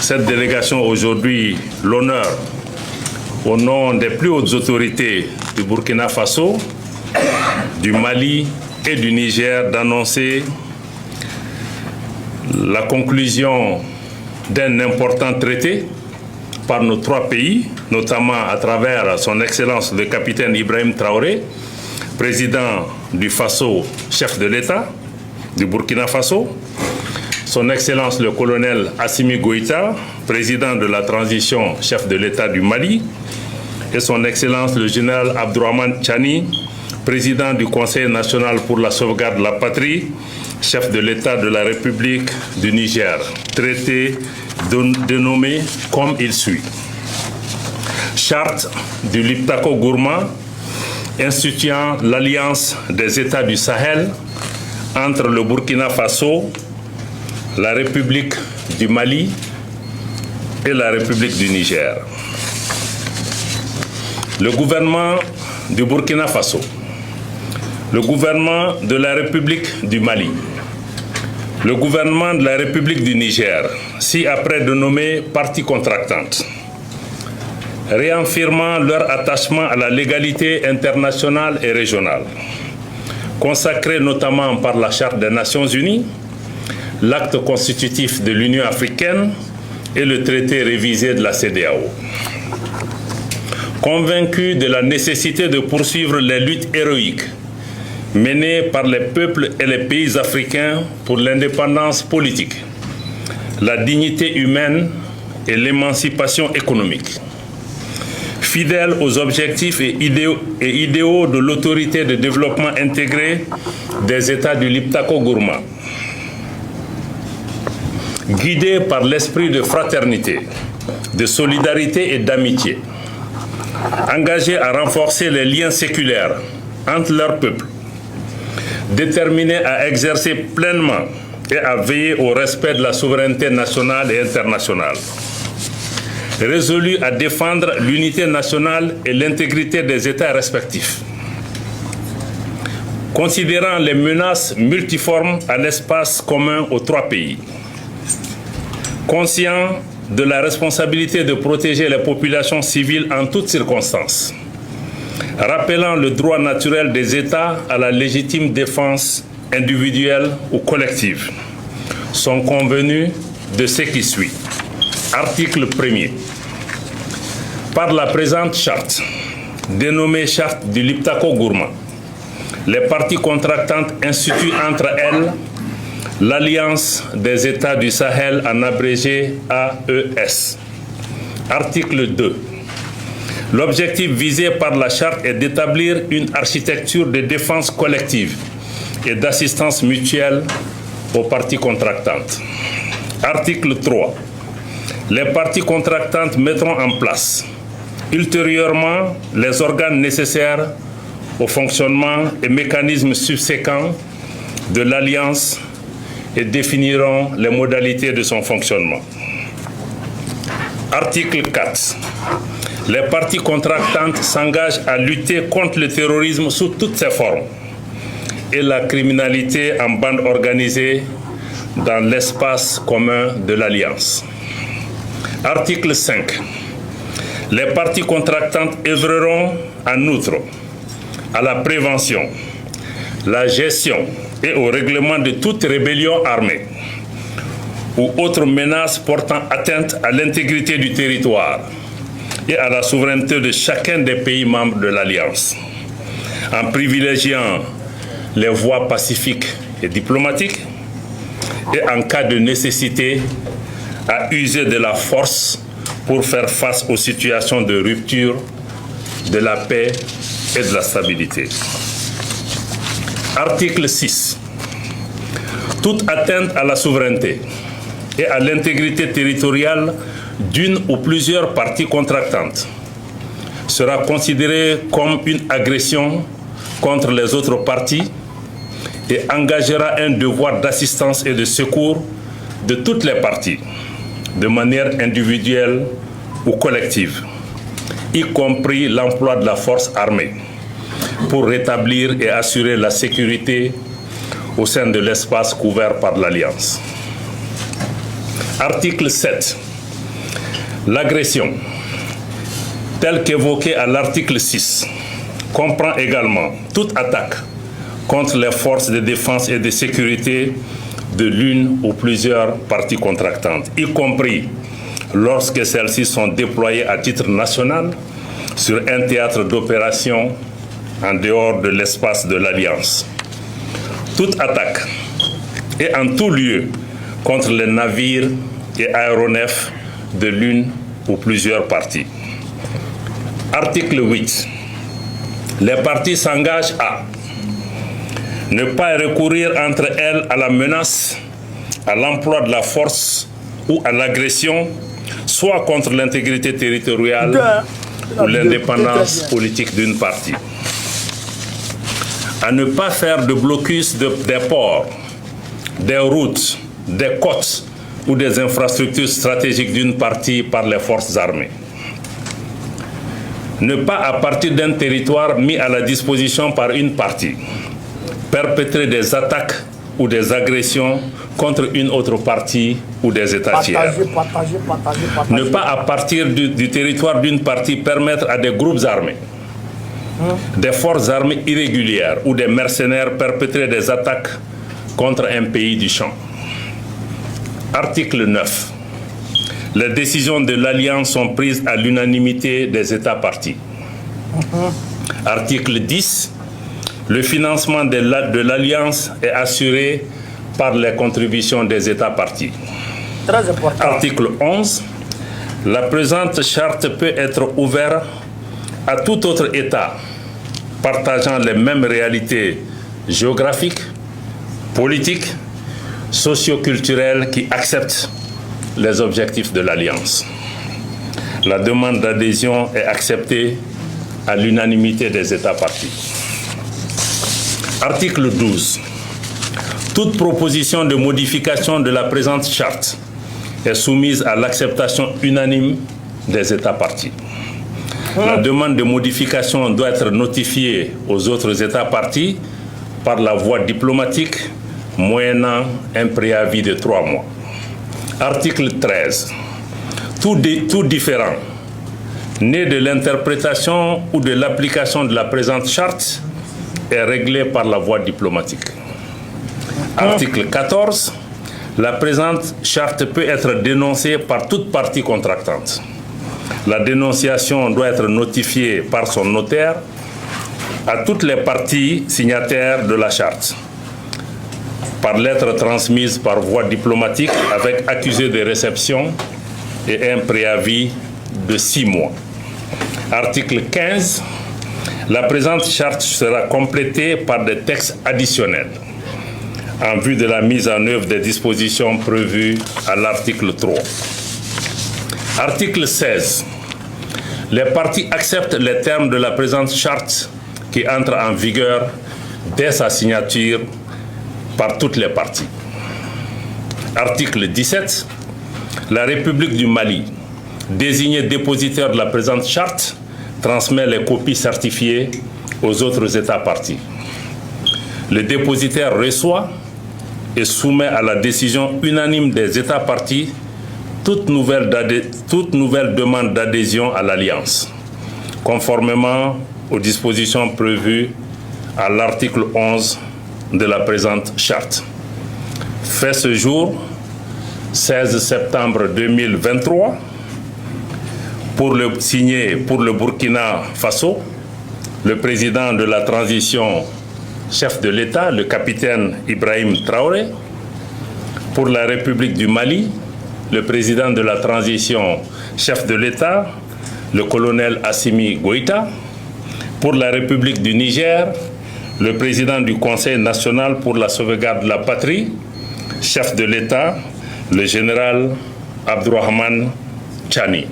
cette délégation aujourd'hui l'honneur, au nom des plus hautes autorités du Burkina Faso, du Mali et du Niger, d'annoncer la conclusion d'un important traité par nos trois pays, notamment à travers son Excellence le capitaine Ibrahim Traoré, président du Faso, chef de l'État du Burkina Faso, son Excellence le colonel Assimi Goïta, président de la transition, chef de l'État du Mali, et son Excellence le général Abdourahmane Tchani, président du Conseil national pour la sauvegarde de la patrie, chef de l'État de la République du Niger. Traité dénommé comme il suit. Charte du Liptako Gourma instituant l'alliance des États du Sahel entre le Burkina Faso, la République du Mali et la République du Niger. Le gouvernement du Burkina Faso, le gouvernement de la République du Mali, le gouvernement de la République du Niger, ci-après dénommés parties contractantes, réaffirmant leur attachement à la légalité internationale et régionale, consacrée notamment par la Charte des Nations Unies, l'acte constitutif de l'Union africaine et le traité révisé de la CEDEAO. Convaincus de la nécessité de poursuivre les luttes héroïques menées par les peuples et les pays africains pour l'indépendance politique, la dignité humaine et l'émancipation économique. Fidèles aux objectifs et idéaux de l'autorité de développement intégré des États du Liptako Gourma, guidés par l'esprit de fraternité, de solidarité et d'amitié, engagés à renforcer les liens séculaires entre leurs peuples, déterminés à exercer pleinement et à veiller au respect de la souveraineté nationale et internationale, résolus à défendre l'unité nationale et l'intégrité des États respectifs, considérant les menaces multiformes à l'espace commun aux trois pays, conscients de la responsabilité de protéger les populations civiles en toutes circonstances, rappelant le droit naturel des États à la légitime défense individuelle ou collective, sont convenus de ce qui suit. Article 1er. Par la présente charte, dénommée Charte du Liptako Gourma, les parties contractantes instituent entre elles l'Alliance des États du Sahel, en abrégé AES. Article 2. L'objectif visé par la charte est d'établir une architecture de défense collective et d'assistance mutuelle aux parties contractantes. Article 3. Les parties contractantes mettront en place ultérieurement les organes nécessaires au fonctionnement et mécanismes subséquents de l'Alliance et définiront les modalités de son fonctionnement. Article 4. Les parties contractantes s'engagent à lutter contre le terrorisme sous toutes ses formes et la criminalité en bande organisée dans l'espace commun de l'Alliance. Article 5. Les parties contractantes œuvreront en outre à la prévention, la gestion et au règlement de toute rébellion armée ou autre menace portant atteinte à l'intégrité du territoire et à la souveraineté de chacun des pays membres de l'Alliance, en privilégiant les voies pacifiques et diplomatiques et en cas de nécessité à user de la force pour faire face aux situations de rupture de la paix et de la stabilité. Article 6. Toute atteinte à la souveraineté et à l'intégrité territoriale d'une ou plusieurs parties contractantes sera considérée comme une agression contre les autres parties et engagera un devoir d'assistance et de secours de toutes les parties, de manière individuelle ou collective, y compris l'emploi de la force armée, pour rétablir et assurer la sécurité au sein de l'espace couvert par l'Alliance. Article 7. L'agression, telle qu'évoquée à l'article 6, comprend également toute attaque contre les forces de défense et de sécurité de l'une ou plusieurs parties contractantes, y compris lorsque celles-ci sont déployées à titre national sur un théâtre d'opération en dehors de l'espace de l'Alliance. Toute attaque et en tout lieu contre les navires et aéronefs de l'une ou plusieurs parties. Article 8. Les parties s'engagent à ne pas recourir entre elles à la menace, à l'emploi de la force ou à l'agression, soit contre l'intégrité territoriale ou l'indépendance politique d'une partie. À ne pas faire de blocus des ports, des routes, des côtes ou des infrastructures stratégiques d'une partie par les forces armées. Ne pas, à partir d'un territoire mis à la disposition par une partie, perpétrer des attaques ou des agressions contre une autre partie ou des États tiers. Ne pas, à partir du territoire d'une partie, permettre à des groupes armés, des forces armées irrégulières ou des mercenaires perpétrer des attaques contre un pays du champ. Article 9. Les décisions de l'Alliance sont prises à l'unanimité des États partis. Article 10. Le financement de l'Alliance est assuré par les contributions des États partis. Très important. Article 11. La présente charte peut être ouverte à tout autre État partageant les mêmes réalités géographiques, politiques, socio-culturelles qui acceptent les objectifs de l'Alliance. La demande d'adhésion est acceptée à l'unanimité des États partis. Article 12. Toute proposition de modification de la présente charte est soumise à l'acceptation unanime des États partis. La demande de modification doit être notifiée aux autres États partis par la voie diplomatique, moyennant un préavis de 3 mois. Article 13. Tout différend né de l'interprétation ou de l'application de la présente charte est réglé par la voie diplomatique. Article 14. La présente charte peut être dénoncée par toute partie contractante. La dénonciation doit être notifiée par son notaire à toutes les parties signataires de la charte, par lettre transmise par voie diplomatique avec accusé de réception et un préavis de 6 mois. Article 15. La présente charte sera complétée par des textes additionnels en vue de la mise en œuvre des dispositions prévues à l'article 3. Article 16. Les parties acceptent les termes de la présente charte qui entre en vigueur dès sa signature par toutes les parties. Article 17. La République du Mali, désignée dépositaire de la présente charte, transmet les copies certifiées aux autres États partis. Le dépositaire reçoit et soumet à la décision unanime des États partis toute nouvelle demande d'adhésion à l'Alliance, conformément aux dispositions prévues à l'article 11 de la présente charte. Fait ce jour, 16 septembre 2023, signé pour le Burkina Faso, le président de la transition, chef de l'État, le capitaine Ibrahim Traoré. Pour la République du Mali, le président de la transition, chef de l'État, le colonel Assimi Goïta. Pour la République du Niger, le président du Conseil national pour la sauvegarde de la patrie, chef de l'État, le général Abdourahmane Tchani.